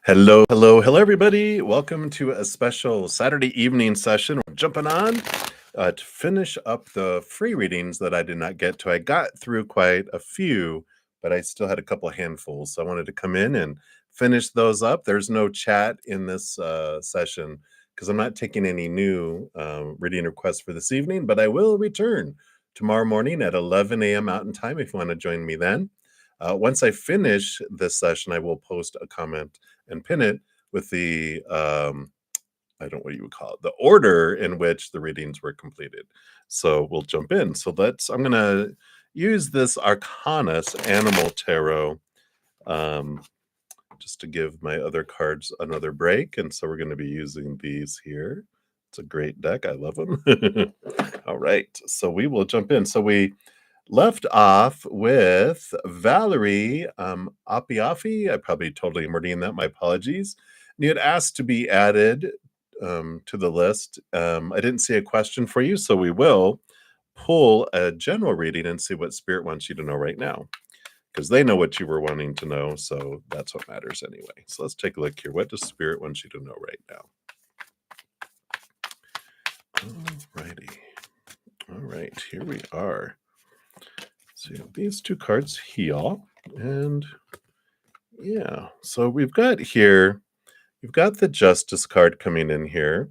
Hello, everybody. Welcome to a special Saturday evening session. We're jumping on to finish up the free readings that I did not get to. I got through quite a few, but I still had a couple of handfuls. So I wanted to come in and finish those up. There's no chat in this session because I'm not taking any new reading requests for this evening, but I will return tomorrow morning at 11 a.m. Mountain Time if you want to join me then. Once I finish this session, I will post a comment and pin it with the I don't know what you would call it, the order in which the readings were completed. So we'll jump in. So I'm gonna use this Arcanus Animal Tarot just to give my other cards another break. And so we're gonna be using these here. It's a great deck. I love them. All right, so we will jump in. So we left off with Valerie Apiafi. I probably totally murdering that. My apologies. And you had asked to be added to the list. I didn't see a question for you, so we will pull a general reading and see what Spirit wants you to know right now, because they know what you were wanting to know, so that's what matters anyway. So let's take a look here. What does Spirit want you to know right now? Alrighty. All right, here we are. So these two cards here, and yeah, so we've got here, you've got the Justice card coming in here,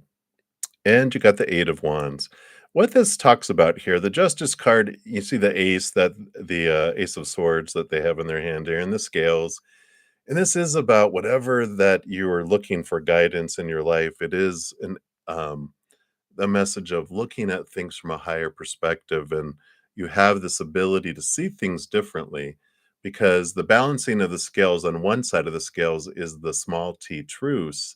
and you got the Eight of Wands. What this talks about here, the Justice card, you see the Ace, that the Ace of Swords that they have in their hand here, and the Scales. And this is about whatever that you are looking for guidance in your life. It is a message of looking at things from a higher perspective, and you have this ability to see things differently, because the balancing of the scales on one side of the scales is the small t truths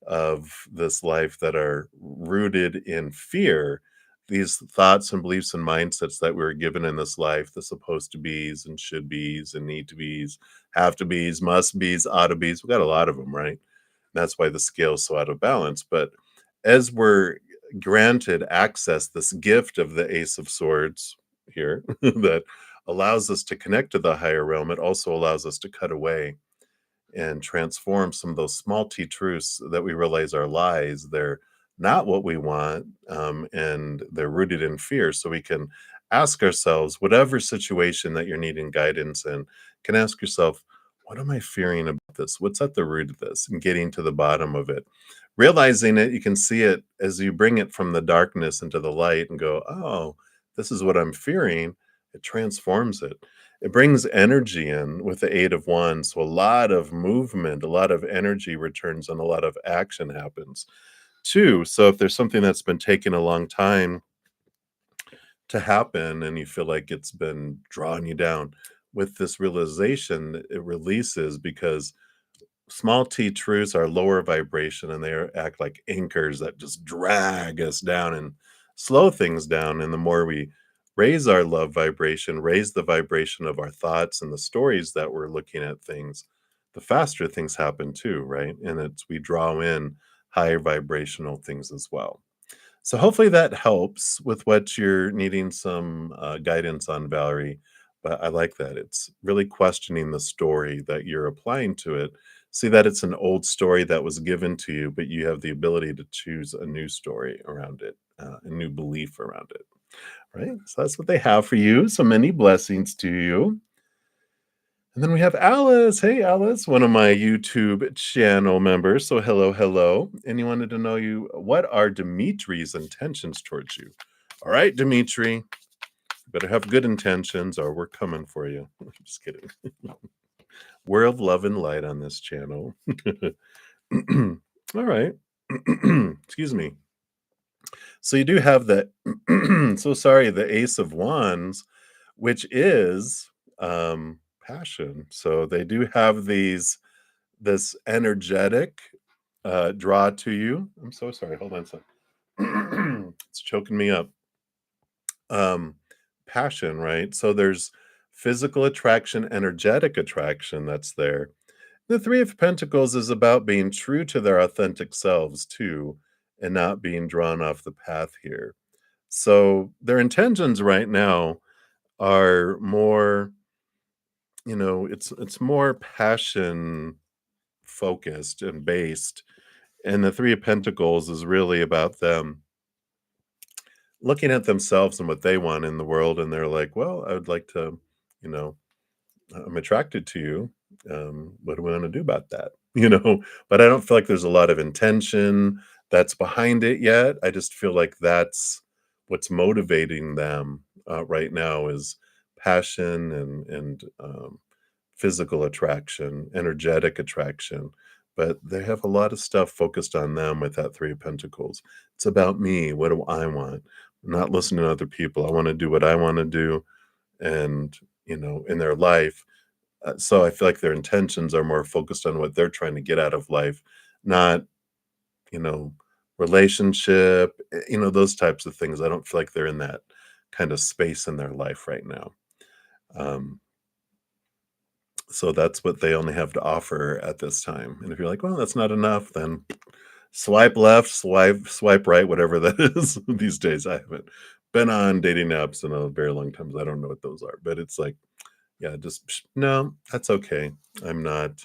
of this life that are rooted in fear, these thoughts and beliefs and mindsets that we were given in this life, the supposed to be's and should be's and need to be's, have to be's, must be's, ought to be's. We've got a lot of them, right? That's why the scale's so out of balance. But as we're granted access, this gift of the Ace of Swords here that allows us to connect to the higher realm, it also allows us to cut away and transform some of those small t truths that we realize are lies. They're not what we want, and they're rooted in fear. So we can ask ourselves, whatever situation that you're needing guidance in, can ask yourself, what am I fearing about this? What's at the root of this? And getting to the bottom of it. Realizing it, you can see it as you bring it from the darkness into the light and go, oh, this is what I'm fearing. It transforms it. It brings energy in with the Eight of Wands. So a lot of movement, a lot of energy returns, and a lot of action happens too. So if there's something that's been taking a long time to happen and you feel like it's been drawing you down, with this realization, it releases, because small t truths are lower vibration, and they act like anchors that just drag us down and slow things down. And the more we raise our love vibration, raise the vibration of our thoughts and the stories that we're looking at things, the faster things happen too, right? And we draw in higher vibrational things as well. So hopefully that helps with what you're needing some guidance on, Valerie. But I like that. It's really questioning the story that you're applying to it. See that it's an old story that was given to you, but you have the ability to choose a new story around it, a new belief around it. Right? So that's what they have for you. So many blessings to you. And then we have Alice. Hey, Alice, one of my YouTube channel members. So hello. And he wanted to know what are Dimitri's intentions towards you? All right, Dimitri, you better have good intentions or we're coming for you. I'm just kidding. We're of love and light on this channel. All right. Excuse me. So you do have the the Ace of Wands, which is passion. So they do have this energetic draw to you. I'm so sorry. Hold on a second. It's choking me up. Passion, right? So there's physical attraction, energetic attraction that's there. The Three of Pentacles is about being true to their authentic selves too, and not being drawn off the path here. So their intentions right now are more, it's more passion focused and based. And the Three of Pentacles is really about them looking at themselves and what they want in the world. And they're like, well, I would like to, you know, I'm attracted to you. What do we want to do about that? But I don't feel like there's a lot of intention that's behind it yet. I just feel like that's what's motivating them right now is passion and physical attraction, energetic attraction. But they have a lot of stuff focused on them with that Three of Pentacles. It's about me. What do I want? I'm not listening to other people. I want to do what I want to do, and in their life. So I feel like their intentions are more focused on what they're trying to get out of life, not, you know, relationship, those types of things. I don't feel like they're in that kind of space in their life right now. Um, so that's what they only have to offer at this time. And if you're like, well, that's not enough, then swipe left, swipe right, whatever that is. These days, I haven't been on dating apps in a very long time. So I don't know what those are, but it's like, yeah, just no, that's okay. I'm not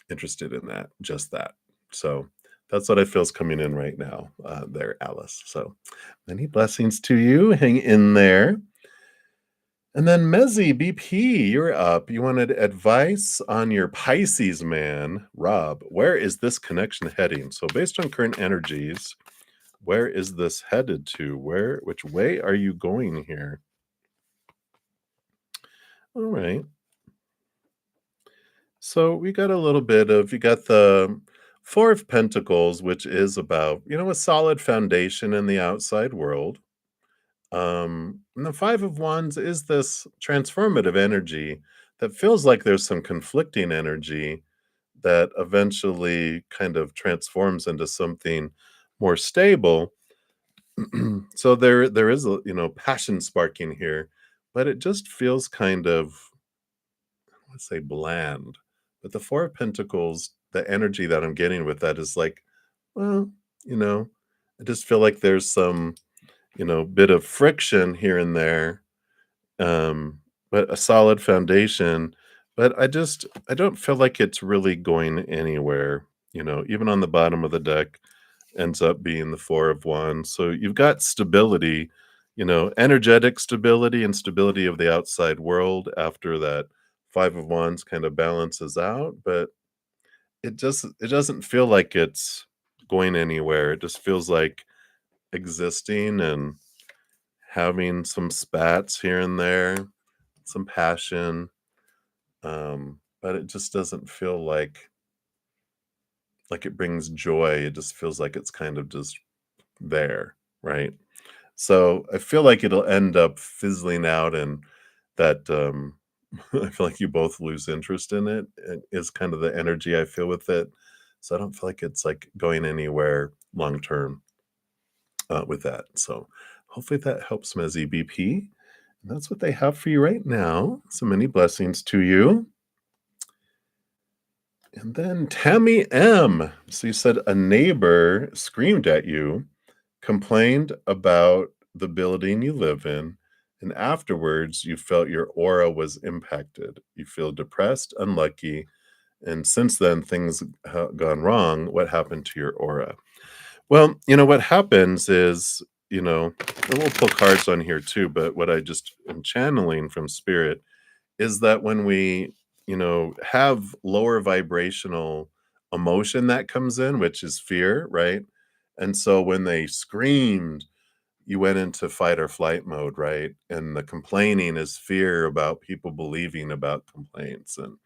interested in that, just that. So that's what I feel is coming in right now, there, Alice. So many blessings to you. Hang in there. And then Mezi BP, you're up. You wanted advice on your Pisces man, Rob. Where is this connection heading? So based on current energies, where is this headed to? Which way are you going here? All right. So we got a little bit of you got the Four of Pentacles, which is about, a solid foundation in the outside world. And the Five of Wands is this transformative energy that feels like there's some conflicting energy that eventually kind of transforms into something more stable. So there is a, passion sparking here, but it just feels kind of, let's say, bland. But the Four of Pentacles, the energy that I'm getting with that is like, well, you know, I just feel like there's some, bit of friction here and there, um, but a solid foundation. But I don't feel like it's really going anywhere. Even on the bottom of the deck ends up being the Four of Wands. So you've got stability, energetic stability and stability of the outside world after that Five of Wands kind of balances out, but it doesn't feel like it's going anywhere. It just feels like existing and having some spats here and there, some passion, but it just doesn't feel like it brings joy. It just feels like it's kind of just there, right? So I feel like it'll end up fizzling out and that I feel like you both lose interest in it. It is kind of the energy I feel with it. So I don't feel like it's like going anywhere long term with that. So hopefully that helps, Mezi BP. And that's what they have for you right now. So many blessings to you. And then Tammy M. So you said a neighbor screamed at you, complained about the building you live in, and afterwards you felt your aura was impacted. You feel depressed, unlucky, and since then things have gone wrong. What happened to your aura? Well, what happens is, and we'll pull cards on here too, but what I just am channeling from spirit is that when we, have lower vibrational emotion that comes in, which is fear, right? And so when they screamed, you went into fight or flight mode, right? And the complaining is fear about people believing about complaints. And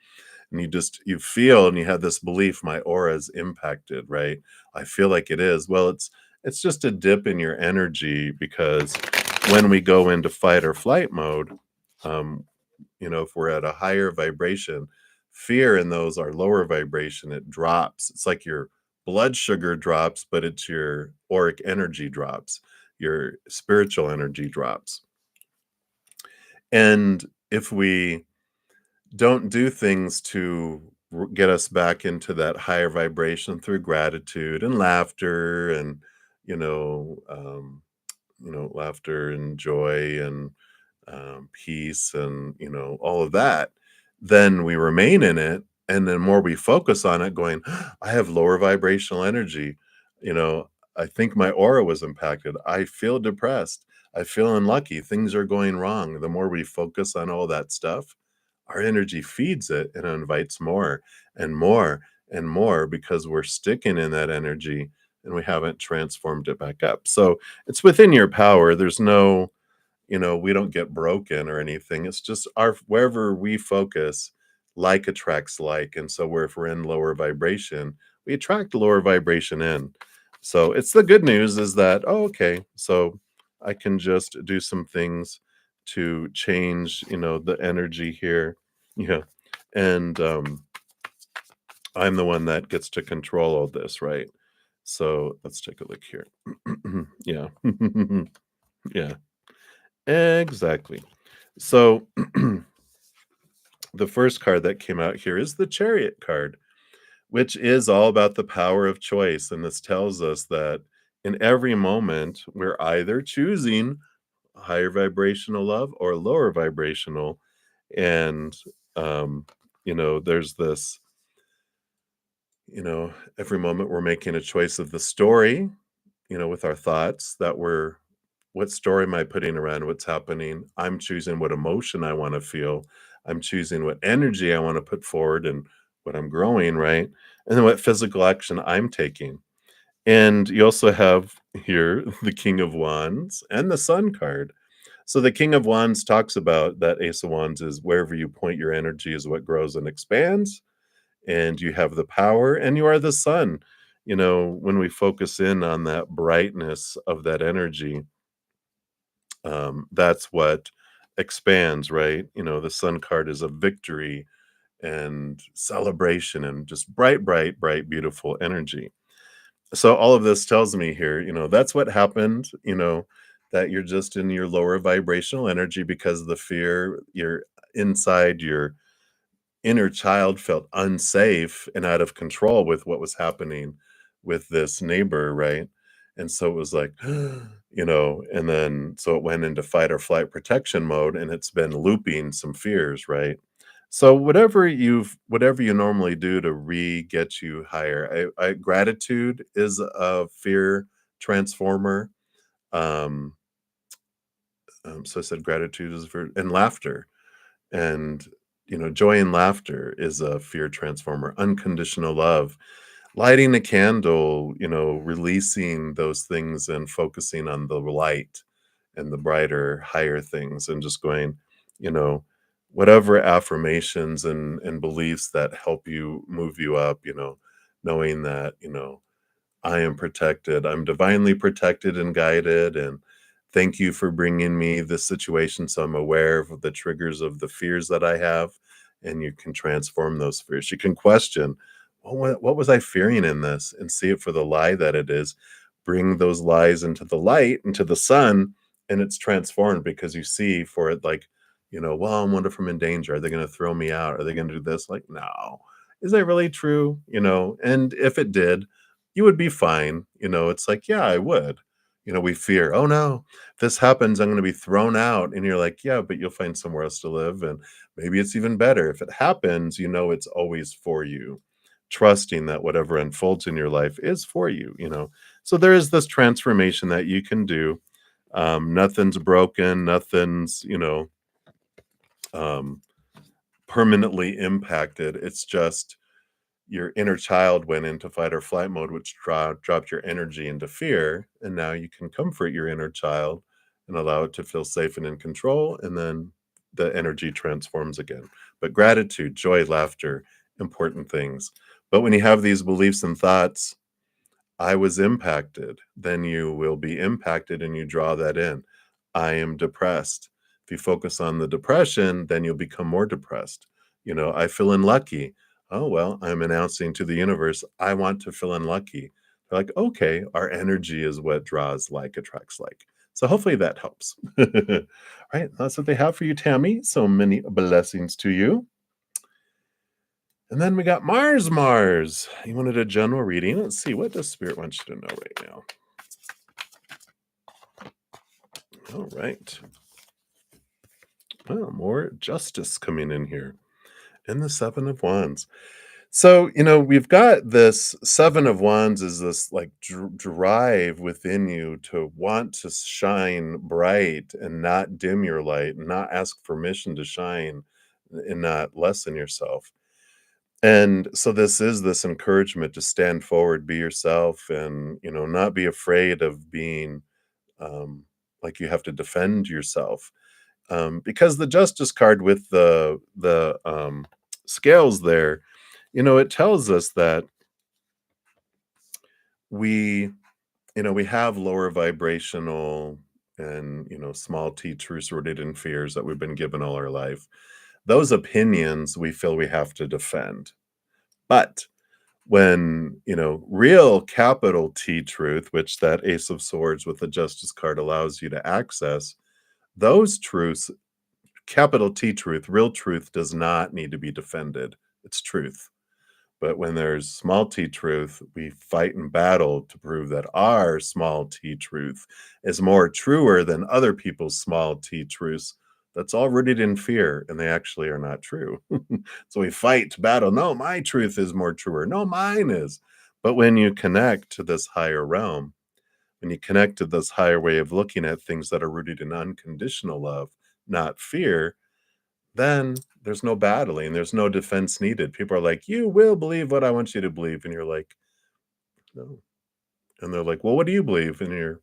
you feel and you have this belief, my aura is impacted, right? I feel like it is. Well, it's just a dip in your energy because when we go into fight or flight mode, um, if we're at a higher vibration, fear in those are lower vibration, it drops. It's like your blood sugar drops, but it's your auric energy drops, your spiritual energy drops. And if we don't do things to get us back into that higher vibration through gratitude and laughter and you know um, laughter and joy and peace and all of that, then we remain in it And the more we focus on it, going, I have lower vibrational energy. You know, I think my aura was impacted. I feel depressed. I feel unlucky. Things are going wrong. The more we focus on all that stuff, our energy feeds it and invites more and more and more because we're sticking in that energy and we haven't transformed it back up. So it's within your power. There's no, we don't get broken or anything. It's just our wherever we focus, like attracts like. And so if we're in lower vibration, we attract lower vibration in. So it's the good news is that, oh, okay, so I can just do some things to change, the energy here. Yeah. And I'm the one that gets to control all this, right? So let's take a look here. Yeah. Yeah. Exactly. So the first card that came out here is the Chariot card, which is all about the power of choice. And this tells us that in every moment, we're either choosing higher vibrational love or lower vibrational. And, um, there's this, every moment we're making a choice of the story, with our thoughts that what story am I putting around what's happening? I'm choosing what emotion I want to feel. I'm choosing what energy I want to put forward and what I'm growing, right? And then what physical action I'm taking. And you also have here the King of Wands and the Sun card. So the King of Wands talks about that Ace of Wands is wherever you point your energy is what grows and expands, and you have the power, and you are the sun. When we focus in on that brightness of that energy, that's what expands, right? The sun card is a victory and celebration and just bright, bright, bright, beautiful energy. So all of this tells me here, that's what happened, that you're just in your lower vibrational energy because of the fear. You're inside your inner child felt unsafe and out of control with what was happening with this neighbor, right? And so it was like, and then so it went into fight or flight protection mode and it's been looping some fears, right? So whatever you normally do to get you higher, gratitude is a fear transformer. Um, so I said gratitude is for and laughter. And, joy and laughter is a fear transformer, unconditional love, lighting a candle, releasing those things and focusing on the light and the brighter, higher things and just going, you know, whatever affirmations and beliefs that help you move you up, knowing that, I am protected. I'm divinely protected and guided. And thank you for bringing me this situation. So I'm aware of the triggers of the fears that I have. And you can transform those fears. You can question, well, what was I fearing in this? And see it for the lie that it is. Bring those lies into the light, into the sun, and it's transformed because you see for it like, well, I wonder if I'm in danger. Are they going to throw me out? Are they going to do this? Like, no. Is that really true? And if it did, you would be fine. It's like, yeah, I would. We fear, oh no, this happens, I'm going to be thrown out. And you're like, yeah, but you'll find somewhere else to live. And maybe it's even better. If it happens, it's always for you, trusting that whatever unfolds in your life is for you. So there is this transformation that you can do. Nothing's broken, nothing's, um, permanently impacted. It's just your inner child went into fight or flight mode, which dropped your energy into fear. And now you can comfort your inner child and allow it to feel safe and in control. And then the energy transforms again. But gratitude, joy, laughter, important things. But when you have these beliefs and thoughts, I was impacted, then you will be impacted and you draw that in. I am depressed. If you focus on the depression, then you'll become more depressed. I feel unlucky. Oh, well, I'm announcing to the universe, I want to feel unlucky. They're like, okay, our energy is what draws like, attracts like. So hopefully that helps. All right, that's what they have for you, Tammy. So many blessings to you. And then we got Mars. You wanted a general reading. Let's see, what does Spirit want you to know right now? All right. Well, more justice coming in here. And the 7 of Wands. So, we've got this 7 of Wands is this like drive within you to want to shine bright and not dim your light, and not ask permission to shine and not lessen yourself. And so this is this encouragement to stand forward, be yourself, and, not be afraid of being um, like you have to defend yourself. Because the Justice card with the scales there, it tells us that we we have lower vibrational and small t truths rooted in fears that we've been given all our life. Those opinions we feel we have to defend. But when real capital T truth, which that Ace of Swords with the Justice card allows you to access, those truths, capital T truth, real truth, does not need to be defended. It's truth. But when there's small t truth, we fight and battle to prove that our small t truth is more truer than other people's small t truths. That's all rooted in fear, and they actually are not true. So we fight to battle. No, my truth is more truer. No, mine is. But when you connect to this higher realm, when you connect to this higher way of looking at things that are rooted in unconditional love, not fear, then there's no battling, there's no defense needed. People are like, "You will believe what I want you to believe," and you're like, "No." And they're like, "Well, what do you believe?" And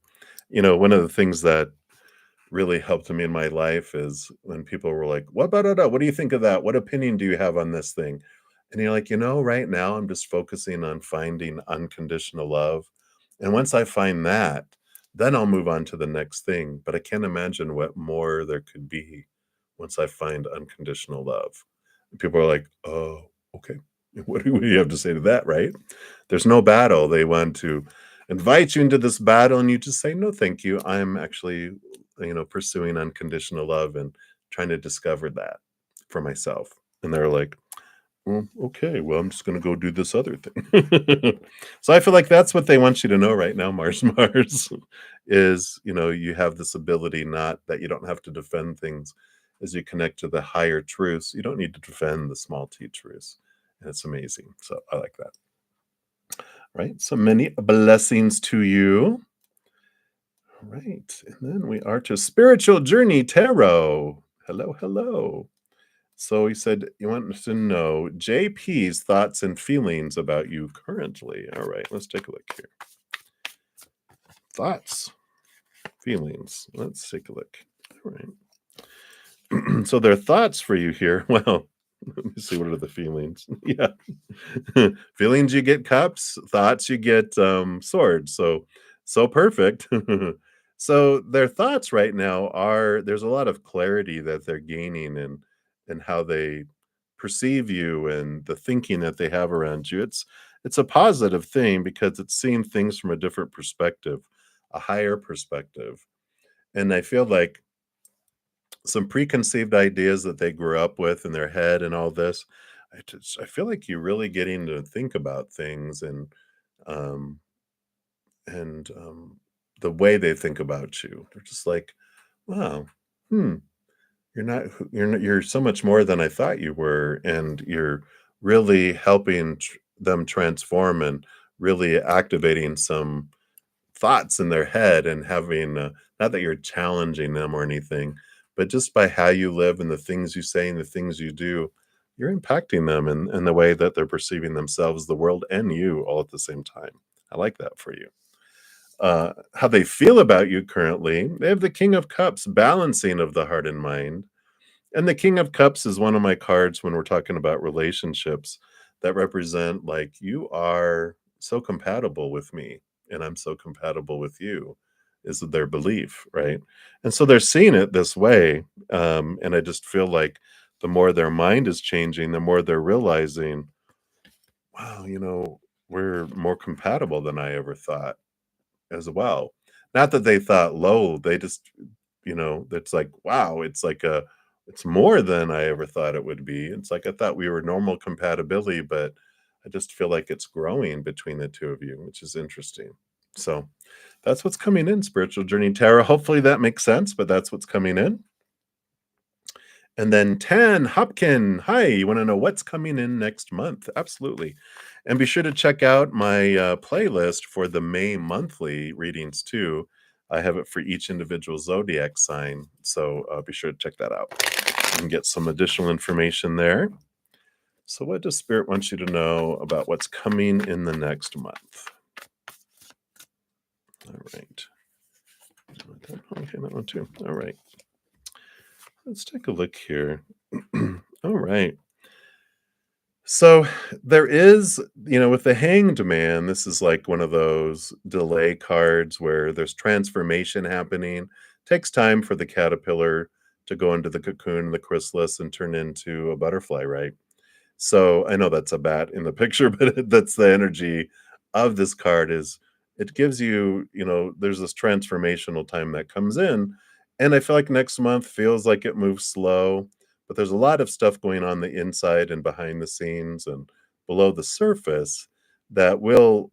one of the things that really helped me in my life is when people were like, "What about that? What do you think of that? What opinion do you have on this thing?" And you're like, right now I'm just focusing on finding unconditional love. And once I find that, then I'll move on to the next thing. But I can't imagine what more there could be once I find unconditional love. And people are like, "Oh, okay." What do we have to say to that, right? There's no battle. They want to invite you into this battle, and you just say, "No, thank you. I'm actually, pursuing unconditional love and trying to discover that for myself." And they're like, "Well, okay, well, I'm just gonna go do this other thing." So I feel like that's what they want you to know right now, Mars Mars, is, you have this ability, not that you don't have to defend things. As you connect to the higher truths, you don't need to defend the small t truths, and it's amazing. So I like that. Right, so many blessings to you. All right, and then we are to Spiritual Journey Tarot. Hello, hello. So he said you want to know JP's thoughts and feelings about you currently. All right, let's take a look here. Thoughts, feelings. Let's take a look. All right. So their thoughts for you here. Well, let me see, what are the feelings? Yeah. Feelings, you get cups, thoughts, you get swords. So perfect. So their thoughts right now are, there's a lot of clarity that they're gaining and how they perceive you and the thinking that they have around you. It's a positive thing because it's seeing things from a different perspective, a higher perspective. And I feel like some preconceived ideas that they grew up with in their head and all this, I feel like you're really getting to think about things um and the way they think about you. They're just like, "Wow, hmm, you're so much more than I thought you were," and you're really helping them transform and really activating some thoughts in their head and having not that you're challenging them or anything, but just by how you live and the things you say and the things you do, you're impacting them in the way that they're perceiving themselves, the world, and you all at the same time. I like that for you. How they feel about you currently, they have the King of Cups, balancing of the heart and mind. And the King of Cups is one of my cards when we're talking about relationships that represent, like, you are so compatible with me and I'm so compatible with you, is their belief, right? And so they're seeing it this way. And I just feel like the more their mind is changing, the more they're realizing, wow, we're more compatible than I ever thought as well. Not that they thought low, they just, it's like, wow, it's more than I ever thought it would be. It's like I thought we were normal compatibility, but I just feel like it's growing between the two of you, which is interesting. So that's what's coming in, Spiritual Journey Tarot. Hopefully that makes sense, but that's what's coming in. And then 10, Hopkin. Hi, you want to know what's coming in next month? Absolutely. And be sure to check out my playlist for the May monthly readings too. I have it for each individual zodiac sign. So be sure to check that out. You can get some additional information there. So, what does Spirit want you to know about what's coming in the next month? All right. Okay, that one too. All right. Let's take a look here. All right. So there is, with the Hanged Man, this is like one of those delay cards where there's transformation happening. Takes time for the caterpillar to go into the cocoon, the chrysalis, and turn into a butterfly, right? So I know that's a bat in the picture, but that's the energy of this card is it gives you, there's this transformational time that comes in. And I feel like next month feels like it moves slow, but there's a lot of stuff going on the inside and behind the scenes and below the surface that will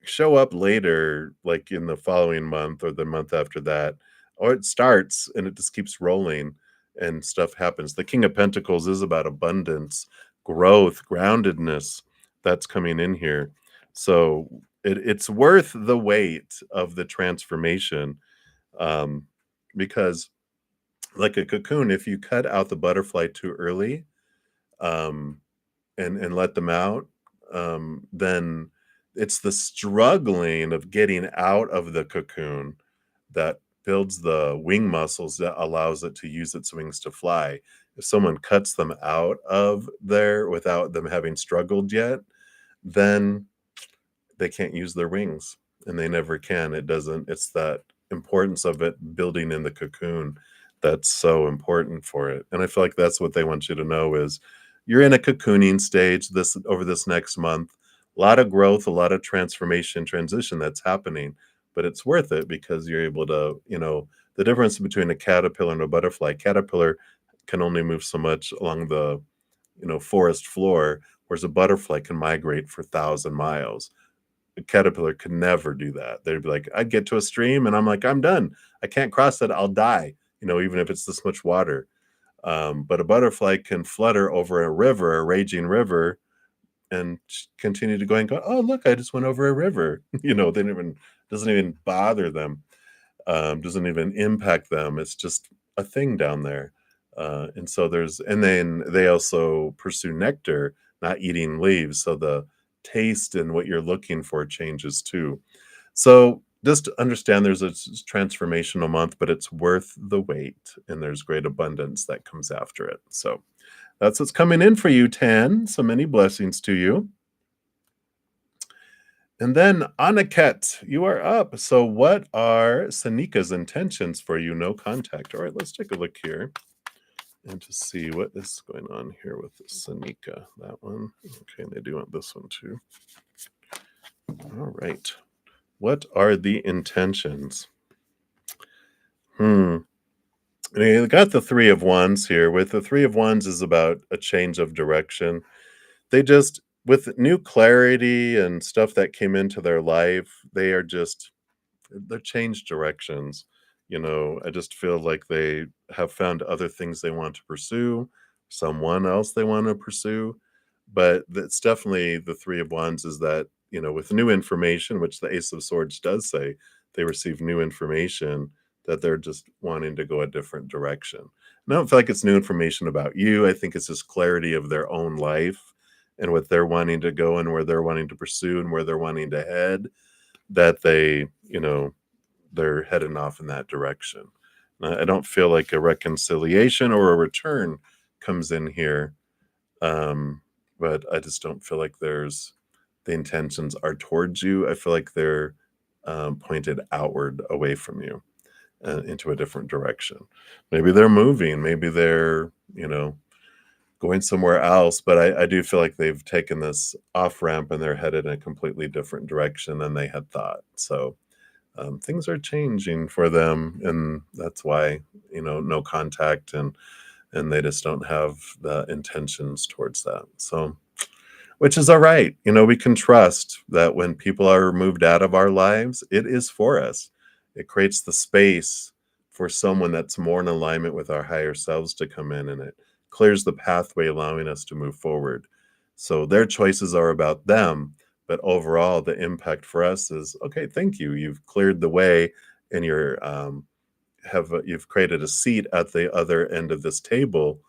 show up later, like in the following month or the month after that, or it starts and it just keeps rolling and stuff happens. The King of Pentacles is about abundance, growth, groundedness that's coming in here. So it's worth the wait of the transformation, um, because, like a cocoon, if you cut out the butterfly too early, um, and let them out, then it's the struggling of getting out of the cocoon that builds the wing muscles that allows it to use its wings to fly. If someone cuts them out of there without them having struggled yet, then they can't use their wings and they never can. It's that importance of it building in the cocoon that's so important for it. And I feel like that's what they want you to know is you're in a cocooning stage this over this next month. A lot of growth, a lot of transformation, transition that's happening, but it's worth it because you're able to, the difference between a caterpillar and a butterfly. Caterpillar can only move so much along the, forest floor, whereas a butterfly can migrate for 1,000 miles. A caterpillar could never do that. They'd be like, I'd get to a stream and I'm like, I'm done. I can't cross it. I'll die, even if it's this much water. But a butterfly can flutter over a river, a raging river, and continue to go and go, oh, look, I just went over a river. They doesn't even bother them, doesn't even impact them. It's just a thing down there. And then they also pursue nectar, not eating leaves. So the taste and what you're looking for changes too. So just understand there's a transformational month, but it's worth the wait, and there's great abundance that comes after it. So that's what's coming in for you, Tan. So many blessings to you. And then Anaket, you are up. So what are Sanika's intentions for you? No contact. All right, let's take a look here and to see what is going on here with Sanika. That one. Okay, and they do want this one too. All right. What are the intentions? We got the Three of Wands here. With the Three of Wands is about a change of direction. They just, with new clarity and stuff that came into their life, they're changed directions. I just feel like they have found other things they want to pursue, someone else they want to pursue. But it's definitely the Three of Wands is that, with new information, which the Ace of Swords does say, they receive new information that they're just wanting to go a different direction. And I don't feel like it's new information about you. I think it's just clarity of their own life and what they're wanting to go and where they're wanting to pursue and where they're wanting to head, that they're heading off in that direction. I don't feel like a reconciliation or a return comes in here, but I just don't feel like the intentions are towards you. I feel like they're pointed outward away from you into a different direction. Maybe they're moving, maybe they're, going somewhere else, but I do feel like they've taken this off ramp and they're headed in a completely different direction than they had thought. So things are changing for them, and that's why no contact, and they just don't have the intentions towards that. So, which is all right. We can trust that when people are moved out of our lives, it is for us. It creates the space for someone that's more in alignment with our higher selves to come in, and it clears the pathway, allowing us to move forward. So their choices are about them, but overall, the impact for us is okay. Thank you. You've cleared the way, and you've created a seat at the other end of this table,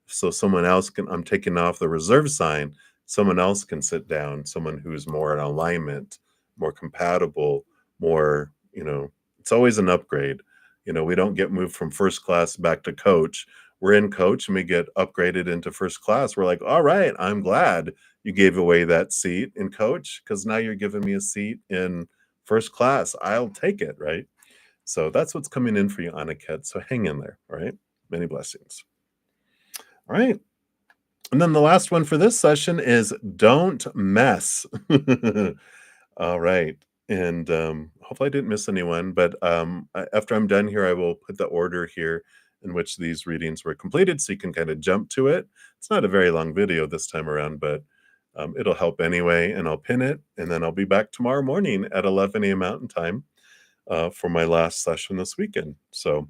so someone else can. I'm taking off the reserve sign. Someone else can sit down. Someone who's more in alignment, more compatible, more. It's always an upgrade. We don't get moved from first class back to coach. We're in coach and we get upgraded into first class. We're like, all right, I'm glad you gave away that seat in coach because now you're giving me a seat in first class. I'll take it, right? So that's what's coming in for you, Aniket. So hang in there. All right. Many blessings. All right. And then the last one for this session is don't mess. All right. And hopefully I didn't miss anyone. But after I'm done here, I will put the order here in which these readings were completed so you can kind of jump to it. It's not a very long video this time around, but it'll help anyway. And I'll pin it. And then I'll be back tomorrow morning at 11 a.m. Mountain Time for my last session this weekend. So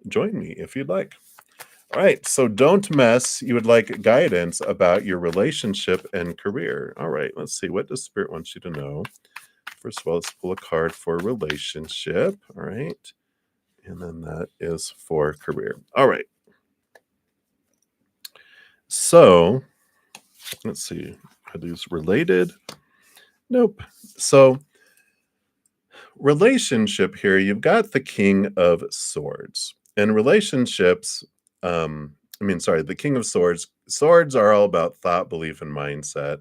join me if you'd like. All right. So don't mess. You would like guidance about your relationship and career. All right. Let's see. What does Spirit want you to know? First of all, let's pull a card for relationship. All right. And then that is for career. All right. So let's see. Are these related? Nope. So relationship here, you've got the King of Swords. And relationships, the King of Swords. Swords are all about thought, belief, and mindset.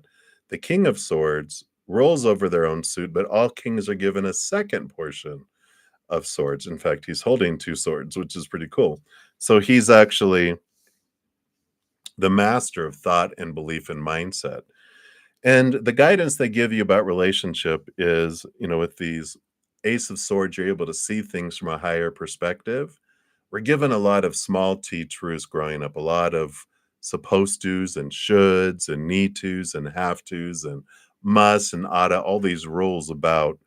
The King of Swords rolls over their own suit, but all kings are given a second portion of swords. In fact, he's holding two swords, which is pretty cool. So he's actually the master of thought and belief and mindset. And the guidance they give you about relationship is, with these Ace of Swords, you're able to see things from a higher perspective. We're given a lot of small T truths growing up, a lot of supposed tos and shoulds and need tos and have tos and must and oughta, all these rules about,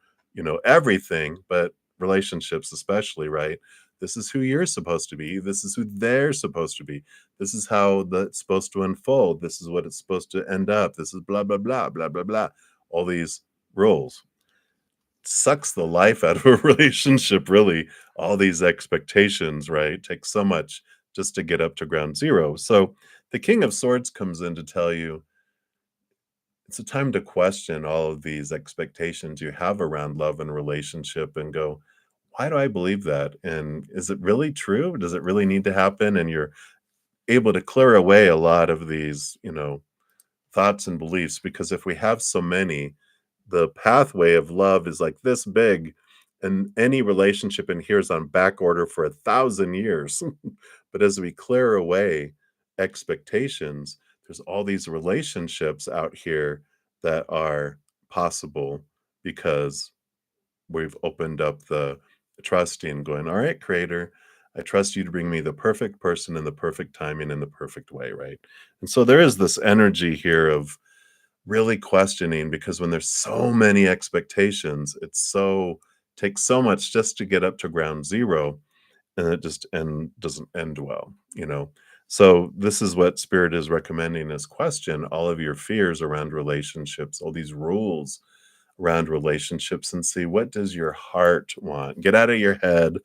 everything, but relationships especially, right? This is who you're supposed to be. This is who they're supposed to be. This is how that's supposed to unfold. This is what it's supposed to end up. This is blah, blah, blah, blah, blah, blah. All these rules. Sucks the life out of a relationship, really. All these expectations, right? Takes so much just to get up to ground zero. So the King of Swords comes in to tell you it's a time to question all of these expectations you have around love and relationship and go, why do I believe that? And is it really true? Does it really need to happen? And you're able to clear away a lot of these, thoughts and beliefs, because if we have so many, the pathway of love is like this big, and any relationship in here is on back order for 1,000 years. But as we clear away expectations, there's all these relationships out here that are possible because we've opened up the trusting, going, all right, Creator, I trust you to bring me the perfect person in the perfect timing in the perfect way, right? And so there is this energy here of really questioning, because when there's so many expectations, takes so much just to get up to ground zero, and it just doesn't end well, So this is what Spirit is recommending, is question all of your fears around relationships, all these rules around relationships, and see, what does your heart want? Get out of your head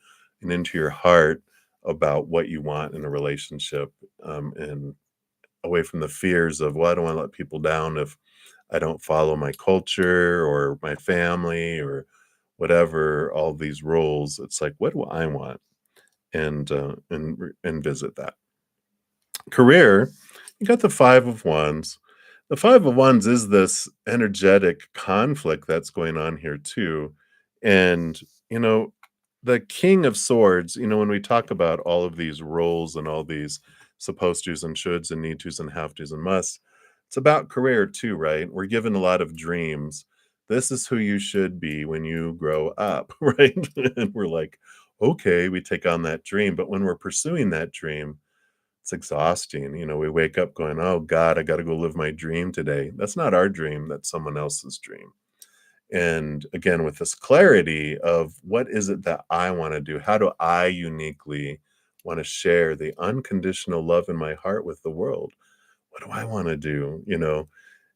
and into your heart about what you want in a relationship, and away from the fears of, well, I don't want to let people down if I don't follow my culture or my family or whatever, all these rules. It's like, what do I want? And visit that. Career, you got the Five of Wands. The Five of Wands is this energetic conflict that's going on here too. And, the King of Swords, when we talk about all of these roles and all these supposed tos and shoulds and need tos and have tos and musts, it's about career too, right? We're given a lot of dreams. This is who you should be when you grow up, right? And we're like, okay, we take on that dream. But when we're pursuing that dream, it's exhausting. We wake up going, oh God, I got to go live my dream today. That's not our dream. That's someone else's dream. And again, with this clarity of what is it that I want to do? How do I uniquely want to share the unconditional love in my heart with the world? What do I want to do?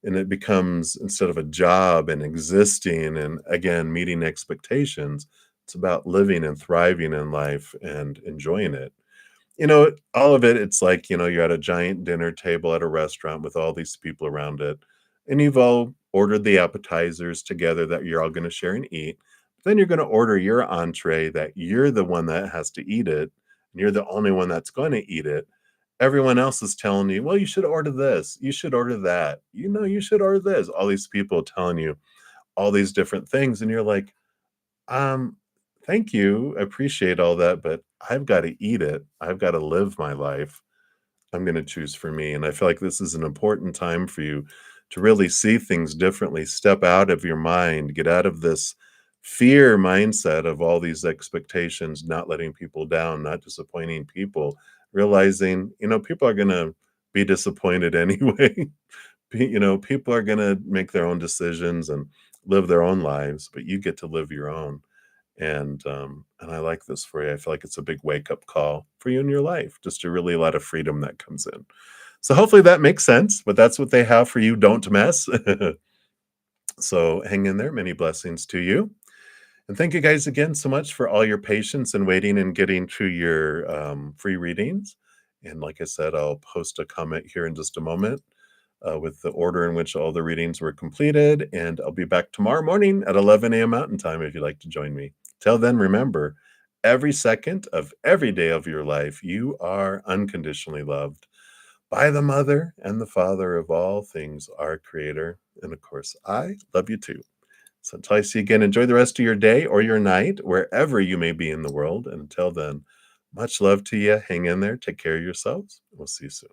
And it becomes, instead of a job and existing and again meeting expectations, it's about living and thriving in life and enjoying it. All of it, it's like, you're at a giant dinner table at a restaurant with all these people around it, and you've all ordered the appetizers together that you're all going to share and eat. Then you're going to order your entree that you're the one that has to eat it, and you're the only one that's going to eat it. Everyone else is telling you, well, you should order this, you should order that, you should order this. All these people telling you all these different things, and you're like, um, thank you. I appreciate all that, but I've got to eat it. I've got to live my life. I'm going to choose for me. And I feel like this is an important time for you to really see things differently, step out of your mind, get out of this fear mindset of all these expectations, not letting people down, not disappointing people, realizing, people are going to be disappointed anyway. People are going to make their own decisions and live their own lives, but you get to live your own. And I like this for you. I feel like it's a big wake up call for you in your life, just a really lot of freedom that comes in. So hopefully that makes sense, but that's what they have for you. Don't mess. So hang in there. Many blessings to you. And thank you guys again so much for all your patience and waiting and getting to your free readings. And like I said, I'll post a comment here in just a moment with the order in which all the readings were completed. And I'll be back tomorrow morning at 11 a.m. Mountain Time if you'd like to join me. Till then, remember, every second of every day of your life, you are unconditionally loved by the Mother and the Father of all things, our Creator. And of course, I love you too. So until I see you again, enjoy the rest of your day or your night, wherever you may be in the world. And until then, much love to you. Hang in there. Take care of yourselves. We'll see you soon.